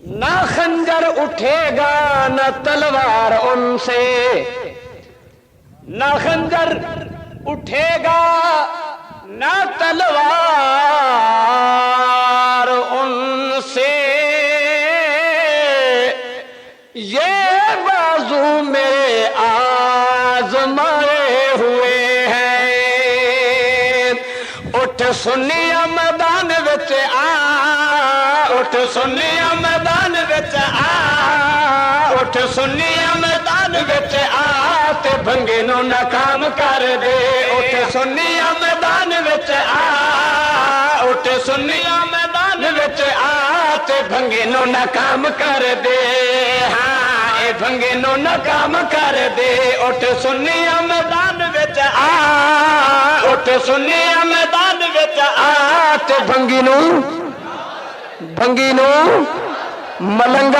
ना खंजर उठेगा न तलवार उनसे, ना खंजर उठेगा न तलवार उनसे। ये बाजू मेरे आजमाए हुए हैं। उठ सुनिया मैदान विच आ, उठ सुनिया मैदान विच आ, उठ सुनिया मैदान विच आ, ते भंगे नू नाकाम कर दे। उठ सुनिया मैदान विच आ, उठ सुनिया मैदान विच आ, ते भंगे नू नाकाम कर दे। हाँ ए भंगे नू नाकाम कर दे। उठ सुनिया मैदान विच आ, उठ सुनिया मैदान विच आ, ते भंगी नू मलंगा